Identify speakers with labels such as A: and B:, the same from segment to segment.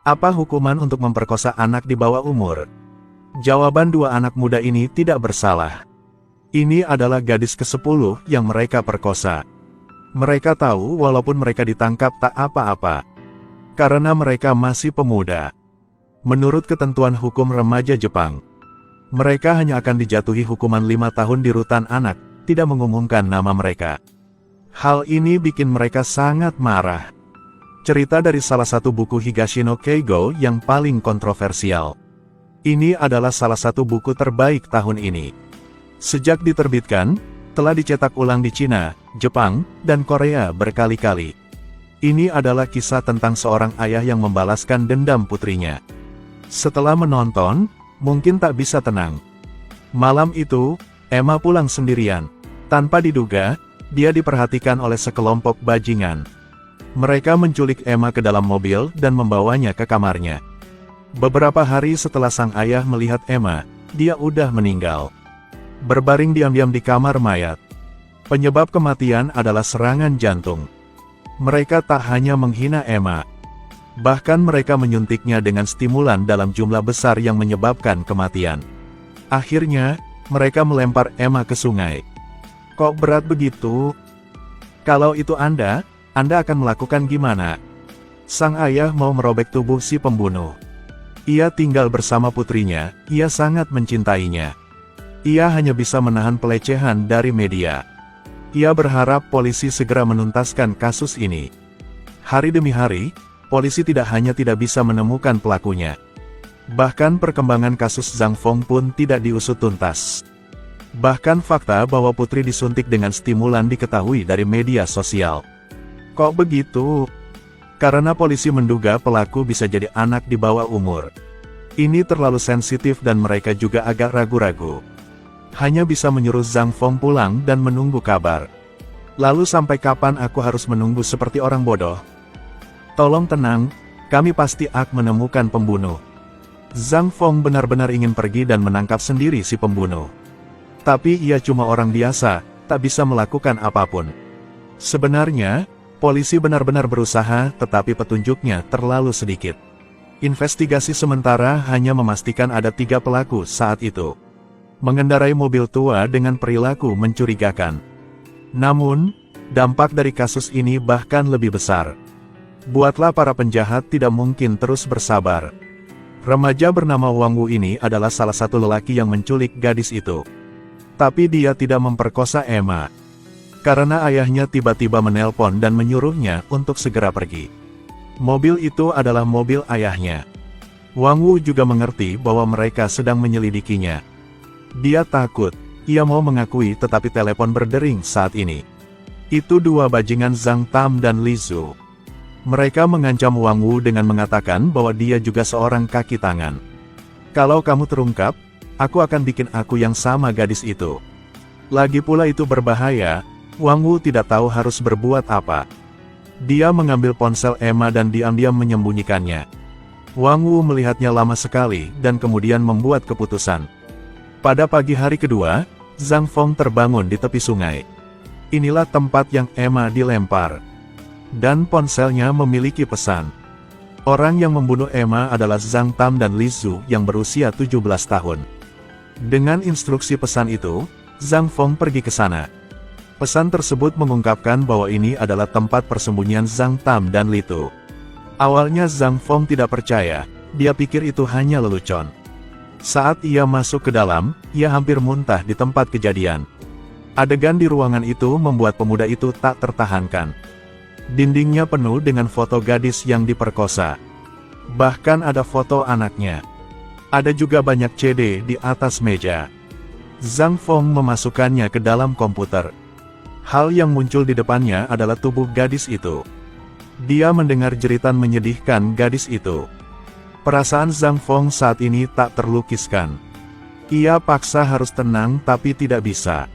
A: Apa hukuman untuk memperkosa anak di bawah umur? Jawaban dua anak muda ini tidak bersalah. Ini adalah gadis ke-10 yang mereka perkosa. Mereka tahu walaupun mereka ditangkap tak apa-apa. Karena mereka masih pemuda. Menurut ketentuan hukum remaja Jepang, mereka hanya akan dijatuhi hukuman 5 tahun di rutan anak, tidak mengumumkan nama mereka. Hal ini bikin mereka sangat marah. Cerita dari salah satu buku Higashino Keigo yang paling kontroversial. Ini adalah salah satu buku terbaik tahun ini. Sejak diterbitkan, telah dicetak ulang di Cina, Jepang, dan Korea berkali-kali. Ini adalah kisah tentang seorang ayah yang membalaskan dendam putrinya. Setelah menonton, mungkin tak bisa tenang. Malam itu, Emma pulang sendirian. Tanpa diduga, dia diperhatikan oleh sekelompok bajingan. Mereka menculik Emma ke dalam mobil dan membawanya ke kamarnya. Beberapa hari setelah sang ayah melihat Emma, dia udah meninggal. Berbaring diam-diam di kamar mayat. Penyebab kematian adalah serangan jantung. Mereka tak hanya menghina Emma, bahkan mereka menyuntiknya dengan stimulan dalam jumlah besar yang menyebabkan kematian. Akhirnya, mereka melempar Emma ke sungai. Kok berat begitu? Kalau itu Anda akan melakukan gimana? Sang ayah mau merobek tubuh si pembunuh. Ia tinggal bersama putrinya, ia sangat mencintainya. Ia hanya bisa menahan pelecehan dari media. Ia berharap polisi segera menuntaskan kasus ini. Hari demi hari, polisi tidak hanya tidak bisa menemukan pelakunya. Bahkan perkembangan kasus Zhang Feng pun tidak diusut tuntas. Bahkan fakta bahwa putri disuntik dengan stimulan diketahui dari media sosial. Kok begitu? Karena polisi menduga pelaku bisa jadi anak di bawah umur. Ini terlalu sensitif dan mereka juga agak ragu-ragu. Hanya bisa menyuruh Zhang Feng pulang dan menunggu kabar. Lalu sampai kapan aku harus menunggu seperti orang bodoh? Tolong tenang, kami pasti akan menemukan pembunuh. Zhang Feng benar-benar ingin pergi dan menangkap sendiri si pembunuh. Tapi ia cuma orang biasa, tak bisa melakukan apapun. Sebenarnya, polisi benar-benar berusaha, tetapi petunjuknya terlalu sedikit. Investigasi sementara hanya memastikan ada 3 pelaku saat itu. Mengendarai mobil tua dengan perilaku mencurigakan. Namun, dampak dari kasus ini bahkan lebih besar. Buatlah para penjahat tidak mungkin terus bersabar. Remaja bernama Wang Wu ini adalah salah satu lelaki yang menculik gadis itu. Tapi dia tidak memperkosa Emma. Karena ayahnya tiba-tiba menelpon dan menyuruhnya untuk segera pergi. Mobil itu adalah mobil ayahnya. Wang Wu juga mengerti bahwa mereka sedang menyelidikinya. Dia takut, ia mau mengakui tetapi telepon berdering saat ini. Itu dua bajingan Zhang Tam dan Li Zhu. Mereka mengancam Wang Wu dengan mengatakan bahwa dia juga seorang kaki tangan. Kalau kamu terungkap, aku akan bikin aku yang sama gadis itu. Lagi pula itu berbahaya, Wang Wu tidak tahu harus berbuat apa. Dia mengambil ponsel Emma dan diam-diam menyembunyikannya. Wang Wu melihatnya lama sekali dan kemudian membuat keputusan. Pada pagi hari kedua, Zhang Feng terbangun di tepi sungai. Inilah tempat yang Emma dilempar. Dan ponselnya memiliki pesan. Orang yang membunuh Emma adalah Zhang Tam dan Li Zhu yang berusia 17 tahun. Dengan instruksi pesan itu, Zhang Feng pergi ke sana. Pesan tersebut mengungkapkan bahwa ini adalah tempat persembunyian Zhang Tam dan Li Tu. Awalnya Zhang Feng tidak percaya, dia pikir itu hanya lelucon. Saat ia masuk ke dalam, ia hampir muntah di tempat kejadian. Adegan di ruangan itu membuat pemuda itu tak tertahankan. Dindingnya penuh dengan foto gadis yang diperkosa. Bahkan ada foto anaknya. Ada juga banyak CD di atas meja. Zhang Feng memasukkannya ke dalam komputer. Hal yang muncul di depannya adalah tubuh gadis itu. Dia mendengar jeritan menyedihkan gadis itu. Perasaan Zhang Feng saat ini tak terlukiskan. Ia paksa harus tenang tapi tidak bisa.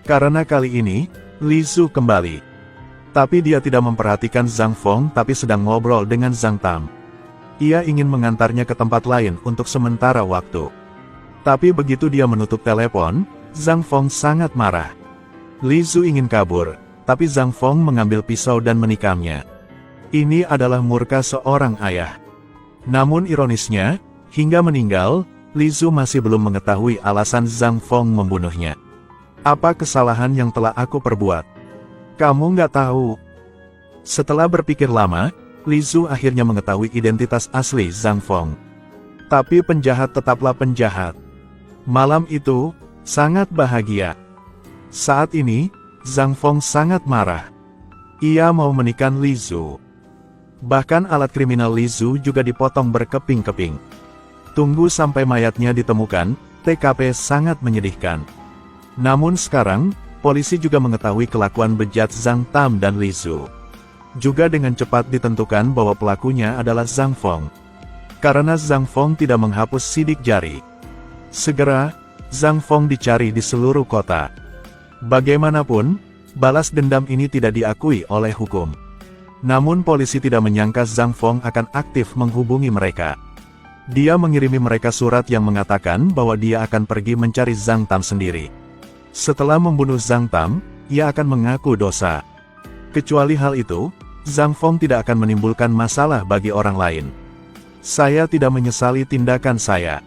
A: Karena kali ini, Li Zhu kembali. Tapi dia tidak memperhatikan Zhang Feng tapi sedang ngobrol dengan Zhang Tam. Ia ingin mengantarnya ke tempat lain untuk sementara waktu. Tapi begitu dia menutup telepon, Zhang Feng sangat marah. Li Zhu ingin kabur, tapi Zhang Feng mengambil pisau dan menikamnya. Ini adalah murka seorang ayah. Namun ironisnya, hingga meninggal, Li Zu masih belum mengetahui alasan Zhang Feng membunuhnya. Apa kesalahan yang telah aku perbuat? Kamu nggak tahu. Setelah berpikir lama, Li Zu akhirnya mengetahui identitas asli Zhang Feng. Tapi penjahat tetaplah penjahat. Malam itu, sangat bahagia. Saat ini, Zhang Feng sangat marah. Ia mau menikah Li Zu. Bahkan alat kriminal Li Zu juga dipotong berkeping-keping. Tunggu sampai mayatnya ditemukan, TKP sangat menyedihkan. Namun sekarang, polisi juga mengetahui kelakuan bejat Zhang Tam dan Li Zu. Juga dengan cepat ditentukan bahwa pelakunya adalah Zhang Feng. Karena Zhang Feng tidak menghapus sidik jari. Segera, Zhang Feng dicari di seluruh kota. Bagaimanapun, balas dendam ini tidak diakui oleh hukum. Namun polisi tidak menyangka Zhang Feng akan aktif menghubungi mereka. Dia mengirimi mereka surat yang mengatakan bahwa dia akan pergi mencari Zhang Tam sendiri. Setelah membunuh Zhang Tam, ia akan mengaku dosa. Kecuali hal itu, Zhang Feng tidak akan menimbulkan masalah bagi orang lain. Saya tidak menyesali tindakan saya.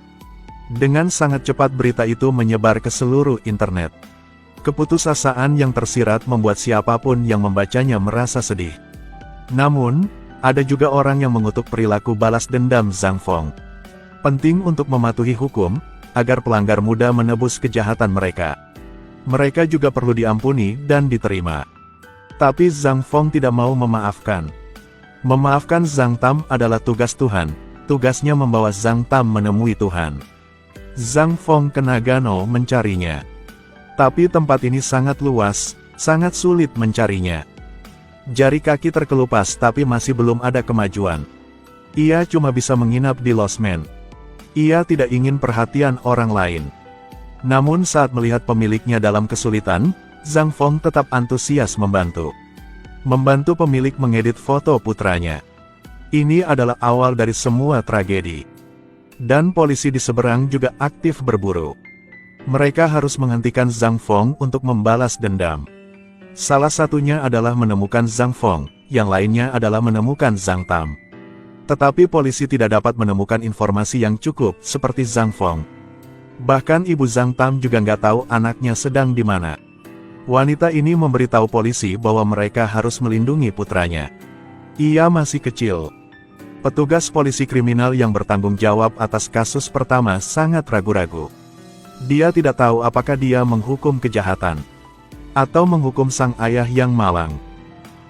A: Dengan sangat cepat berita itu menyebar ke seluruh internet. Keputusasaan yang tersirat membuat siapapun yang membacanya merasa sedih. Namun, ada juga orang yang mengutuk perilaku balas dendam Zhang Feng. Penting untuk mematuhi hukum, agar pelanggar mudah menebus kejahatan mereka. Mereka juga perlu diampuni dan diterima. Tapi Zhang Feng tidak mau memaafkan. Memaafkan Zhang Tam adalah tugas Tuhan, tugasnya membawa Zhang Tam menemui Tuhan. Zhang Feng ke Nagano mencarinya. Tapi tempat ini sangat luas, sangat sulit mencarinya. Jari kaki terkelupas tapi masih belum ada kemajuan. Ia cuma bisa menginap di losmen. Ia tidak ingin perhatian orang lain. Namun saat melihat pemiliknya dalam kesulitan, Zhang Feng tetap antusias membantu. Membantu pemilik mengedit foto putranya. Ini adalah awal dari semua tragedi. Dan polisi di seberang juga aktif berburu. Mereka harus menghentikan Zhang Feng untuk membalas dendam. Salah satunya adalah menemukan Zhang Feng, yang lainnya adalah menemukan Zhang Tam. Tetapi polisi tidak dapat menemukan informasi yang cukup seperti Zhang Feng. Bahkan ibu Zhang Tam juga nggak tahu anaknya sedang di mana. Wanita ini memberitahu polisi bahwa mereka harus melindungi putranya. Ia masih kecil. Petugas polisi kriminal yang bertanggung jawab atas kasus pertama sangat ragu-ragu. Dia tidak tahu apakah dia menghukum kejahatan atau menghukum sang ayah yang malang.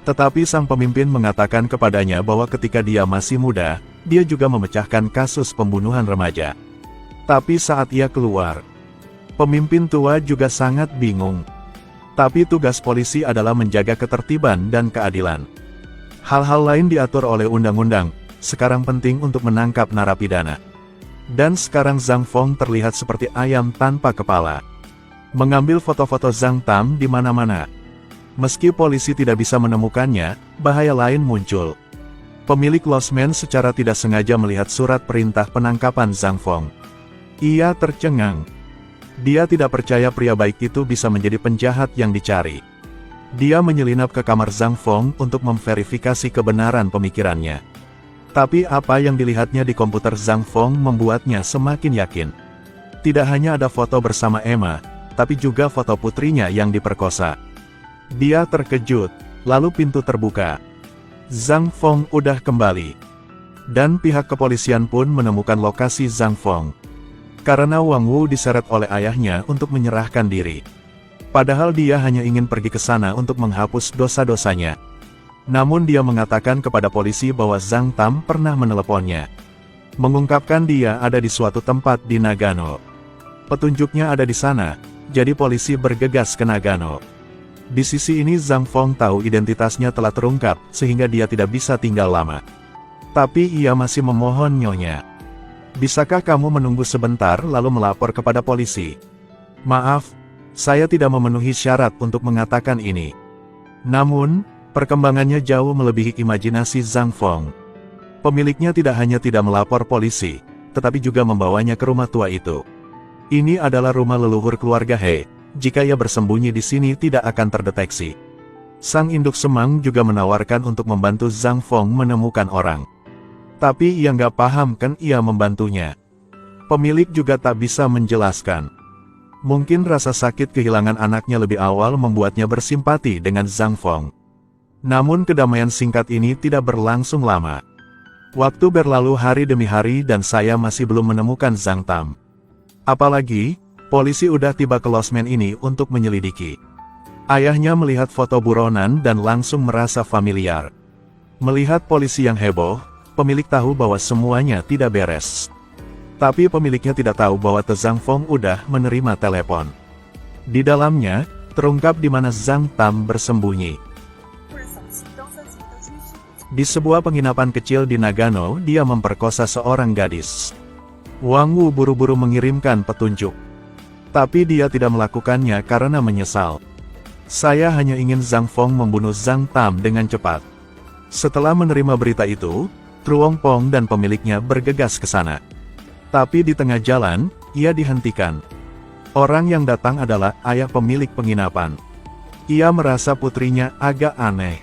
A: Tetapi sang pemimpin mengatakan kepadanya bahwa ketika dia masih muda, dia juga memecahkan kasus pembunuhan remaja. Tapi saat ia keluar, pemimpin tua juga sangat bingung. Tapi tugas polisi adalah menjaga ketertiban dan keadilan. Hal-hal lain diatur oleh undang-undang, sekarang penting untuk menangkap narapidana. Dan sekarang Zhang Feng terlihat seperti ayam tanpa kepala. Mengambil foto-foto Zhang Tam di mana-mana. Meski polisi tidak bisa menemukannya, bahaya lain muncul. Pemilik losmen secara tidak sengaja melihat surat perintah penangkapan Zhang Feng. Ia tercengang. Dia tidak percaya pria baik itu bisa menjadi penjahat yang dicari. Dia menyelinap ke kamar Zhang Feng untuk memverifikasi kebenaran pemikirannya. Tapi apa yang dilihatnya di komputer Zhang Feng membuatnya semakin yakin. Tidak hanya ada foto bersama Emma, tapi juga foto putrinya yang diperkosa. Dia terkejut, lalu pintu terbuka. Zhang Feng udah kembali. Dan pihak kepolisian pun menemukan lokasi Zhang Feng. Karena Wang Wu diseret oleh ayahnya untuk menyerahkan diri. Padahal dia hanya ingin pergi ke sana untuk menghapus dosa-dosanya. Namun dia mengatakan kepada polisi bahwa Zhang Tam pernah meneleponnya. Mengungkapkan dia ada di suatu tempat di Nagano. Petunjuknya ada di sana, jadi polisi bergegas ke Nagano. Di sisi ini Zhang Feng tahu identitasnya telah terungkap, sehingga dia tidak bisa tinggal lama. Tapi ia masih memohon nyonya. Bisakah kamu menunggu sebentar lalu melapor kepada polisi? Maaf, saya tidak memenuhi syarat untuk mengatakan ini. Namun, perkembangannya jauh melebihi imajinasi Zhang Feng. Pemiliknya tidak hanya tidak melapor polisi, tetapi juga membawanya ke rumah tua itu. Ini adalah rumah leluhur keluarga He. Jika ia bersembunyi di sini tidak akan terdeteksi. Sang induk semang juga menawarkan untuk membantu Zhang Feng menemukan orang. Tapi ia nggak paham kan ia membantunya. Pemilik juga tak bisa menjelaskan. Mungkin rasa sakit kehilangan anaknya lebih awal membuatnya bersimpati dengan Zhang Feng. Namun kedamaian singkat ini tidak berlangsung lama. Waktu berlalu hari demi hari dan saya masih belum menemukan Zhang Tam. Apalagi, polisi udah tiba ke losmen ini untuk menyelidiki. Ayahnya melihat foto buronan dan langsung merasa familiar. Melihat polisi yang heboh, pemilik tahu bahwa semuanya tidak beres. Tapi pemiliknya tidak tahu bahwa Zhang Feng udah menerima telepon. Di dalamnya, terungkap di mana Zhang Tam bersembunyi. Di sebuah penginapan kecil di Nagano, dia memperkosa seorang gadis. Wang Wu buru-buru mengirimkan petunjuk. Tapi dia tidak melakukannya karena menyesal. Saya hanya ingin Zhang Feng membunuh Zhang Tam dengan cepat. Setelah menerima berita itu, Truong Pong dan pemiliknya bergegas ke sana. Tapi di tengah jalan, ia dihentikan. Orang yang datang adalah ayah pemilik penginapan. Ia merasa putrinya agak aneh.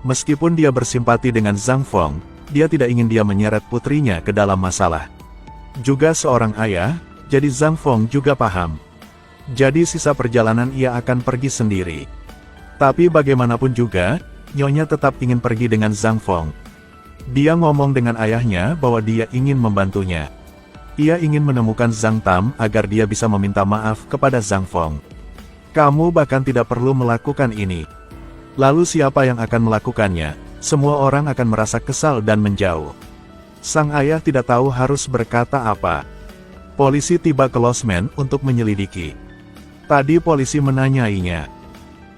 A: Meskipun dia bersimpati dengan Zhang Feng, dia tidak ingin dia menyeret putrinya ke dalam masalah. Juga seorang ayah, jadi Zhang Feng juga paham. Jadi sisa perjalanan ia akan pergi sendiri. Tapi bagaimanapun juga, Nyonya tetap ingin pergi dengan Zhang Feng. Dia ngomong dengan ayahnya bahwa dia ingin membantunya. Ia ingin menemukan Zhang Tam agar dia bisa meminta maaf kepada Zhang Feng. Kamu bahkan tidak perlu melakukan ini. Lalu siapa yang akan melakukannya? Semua orang akan merasa kesal dan menjauh. Sang ayah tidak tahu harus berkata apa. Polisi tiba ke losmen untuk menyelidiki. Tadi polisi menanyainya.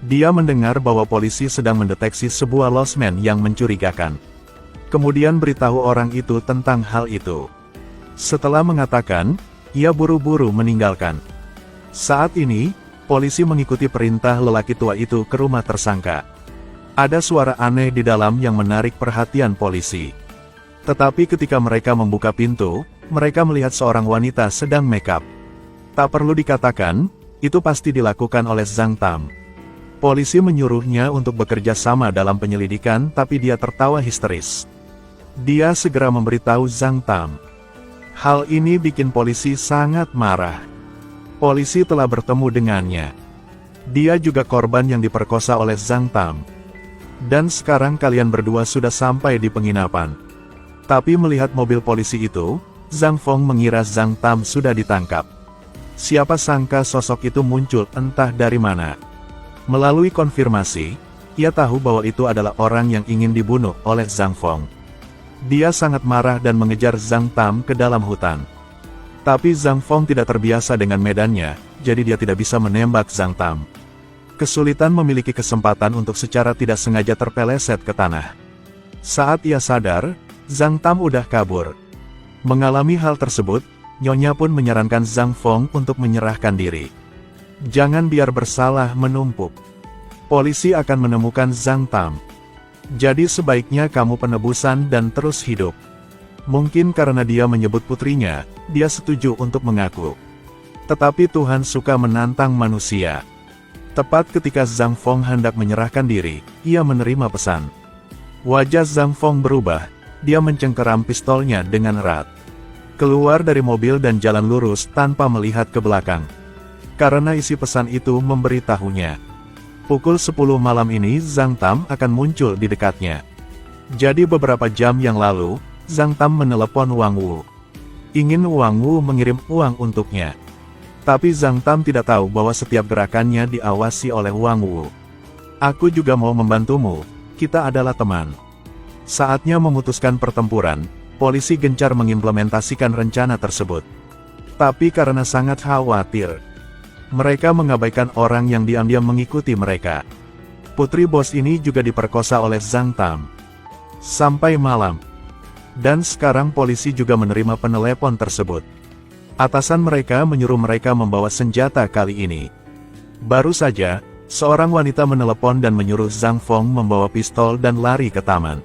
A: Dia mendengar bahwa polisi sedang mendeteksi sebuah losmen yang mencurigakan. Kemudian beritahu orang itu tentang hal itu. Setelah mengatakan, ia buru-buru meninggalkan. Saat ini, polisi mengikuti perintah lelaki tua itu ke rumah tersangka. Ada suara aneh di dalam yang menarik perhatian polisi. Tetapi ketika mereka membuka pintu, mereka melihat seorang wanita sedang make up. Tak perlu dikatakan, itu pasti dilakukan oleh Zhang Tam. Polisi menyuruhnya untuk bekerja sama dalam penyelidikan, tapi dia tertawa histeris. Dia segera memberitahu Zhang Tam. Hal ini bikin polisi sangat marah. Polisi telah bertemu dengannya. Dia juga korban yang diperkosa oleh Zhang Tam. Dan sekarang kalian berdua sudah sampai di penginapan. Tapi melihat mobil polisi itu, Zhang Feng mengira Zhang Tam sudah ditangkap. Siapa sangka sosok itu muncul entah dari mana. Melalui konfirmasi, ia tahu bahwa itu adalah orang yang ingin dibunuh oleh Zhang Feng. Dia sangat marah dan mengejar Zhang Tam ke dalam hutan. Tapi Zhang Feng tidak terbiasa dengan medannya, jadi dia tidak bisa menembak Zhang Tam. Kesulitan memiliki kesempatan untuk secara tidak sengaja terpeleset ke tanah. Saat ia sadar, Zhang Tam udah kabur. Mengalami hal tersebut, Nyonya pun menyarankan Zhang Feng untuk menyerahkan diri. Jangan biar bersalah menumpuk. Polisi akan menemukan Zhang Tam. Jadi sebaiknya kamu penebusan dan terus hidup. Mungkin karena dia menyebut putrinya, dia setuju untuk mengaku. Tetapi Tuhan suka menantang manusia. Tepat ketika Zhang Feng hendak menyerahkan diri, ia menerima pesan. Wajah Zhang Feng berubah, dia mencengkeram pistolnya dengan erat. Keluar dari mobil dan jalan lurus tanpa melihat ke belakang. Karena isi pesan itu memberitahunya. Pukul 10 malam ini Zhang Tam akan muncul di dekatnya. Jadi beberapa jam yang lalu, Zhang Tam menelepon Wang Wu. Ingin Wang Wu mengirim uang untuknya. Tapi Zhang Tam tidak tahu bahwa setiap gerakannya diawasi oleh Wang Wu. Aku juga mau membantumu, kita adalah teman. Saatnya memutuskan pertempuran, polisi gencar mengimplementasikan rencana tersebut. Tapi karena sangat khawatir, mereka mengabaikan orang yang diam-diam mengikuti mereka. Putri bos ini juga diperkosa oleh Zhang Tam. Sampai malam. Dan sekarang polisi juga menerima penelepon tersebut. Atasan mereka menyuruh mereka membawa senjata kali ini. Baru saja, seorang wanita menelepon dan menyuruh Zhang Feng membawa pistol dan lari ke taman.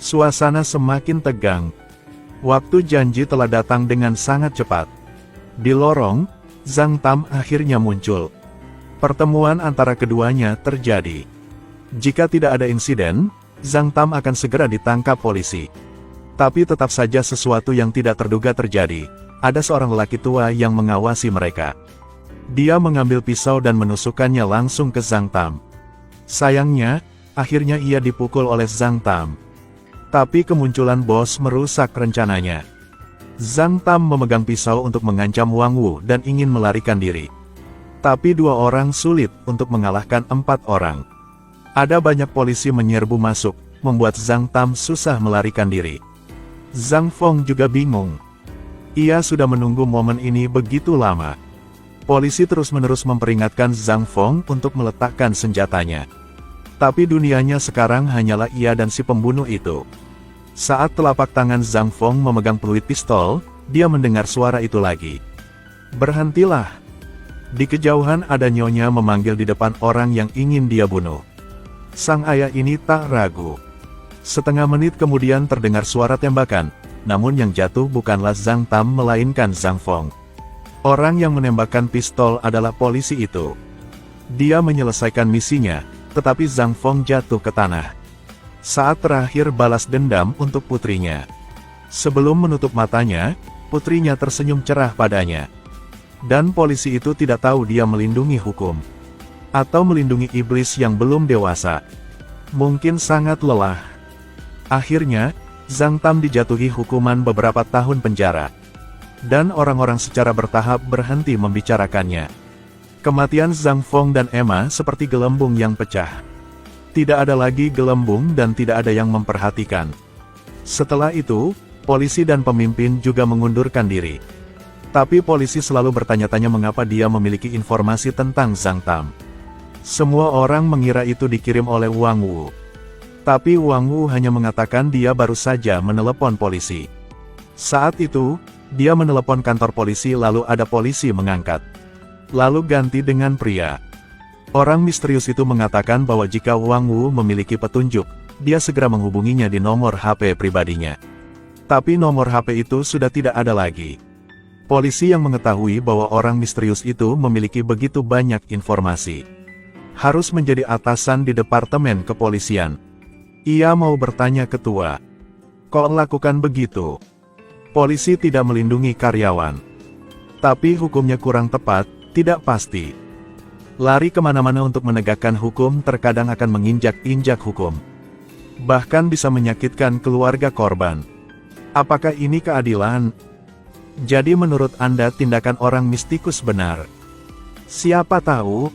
A: Suasana semakin tegang. Waktu janji telah datang dengan sangat cepat. Di lorong, Zhang Tam akhirnya muncul. Pertemuan antara keduanya terjadi. Jika tidak ada insiden, Zhang Tam akan segera ditangkap polisi. Tapi tetap saja sesuatu yang tidak terduga terjadi. Ada seorang lelaki tua yang mengawasi mereka. Dia mengambil pisau dan menusukkannya langsung ke Zhang Tam. Sayangnya, akhirnya ia dipukul oleh Zhang Tam. Tapi kemunculan bos merusak rencananya. Zhang Tam memegang pisau untuk mengancam Wang Wu dan ingin melarikan diri. Tapi 2 orang sulit untuk mengalahkan 4 orang. Ada banyak polisi menyerbu masuk, membuat Zhang Tam susah melarikan diri. Zhang Feng juga bingung. Ia sudah menunggu momen ini begitu lama. Polisi terus-menerus memperingatkan Zhang Feng untuk meletakkan senjatanya. Tapi dunianya sekarang hanyalah ia dan si pembunuh itu. Saat telapak tangan Zhang Feng memegang peluit pistol, dia mendengar suara itu lagi. "Berhentilah!" Di kejauhan ada nyonya memanggil di depan orang yang ingin dia bunuh. Sang ayah ini tak ragu. Setengah menit kemudian terdengar suara tembakan, namun yang jatuh bukanlah Zhang Tam melainkan Zhang Feng. Orang yang menembakkan pistol adalah polisi itu. Dia menyelesaikan misinya, tetapi Zhang Feng jatuh ke tanah. Saat terakhir balas dendam untuk putrinya. Sebelum menutup matanya, putrinya tersenyum cerah padanya. Dan polisi itu tidak tahu dia melindungi hukum. Atau melindungi iblis yang belum dewasa. Mungkin sangat lelah. Akhirnya, Zhang Tam dijatuhi hukuman beberapa tahun penjara. Dan orang-orang secara bertahap berhenti membicarakannya. Kematian Zhang Feng dan Emma seperti gelembung yang pecah. Tidak ada lagi gelembung dan tidak ada yang memperhatikan. Setelah itu, polisi dan pemimpin juga mengundurkan diri. Tapi polisi selalu bertanya-tanya mengapa dia memiliki informasi tentang Zhang Tam. Semua orang mengira itu dikirim oleh Wang Wu. Tapi Wang Wu hanya mengatakan dia baru saja menelepon polisi. Saat itu, dia menelepon kantor polisi lalu ada polisi mengangkat. Lalu ganti dengan pria. Orang misterius itu mengatakan bahwa jika Wang Wu memiliki petunjuk, dia segera menghubunginya di nomor HP pribadinya. Tapi nomor HP itu sudah tidak ada lagi. Polisi yang mengetahui bahwa orang misterius itu memiliki begitu banyak informasi. Harus menjadi atasan di departemen kepolisian. Ia mau bertanya ketua. Kok lakukan begitu? Polisi tidak melindungi karyawan. Tapi hukumnya kurang tepat, tidak pasti. Lari kemana-mana untuk menegakkan hukum terkadang akan menginjak-injak hukum. Bahkan bisa menyakitkan keluarga korban. Apakah ini keadilan? Jadi menurut Anda tindakan orang mistikus benar? Siapa tahu,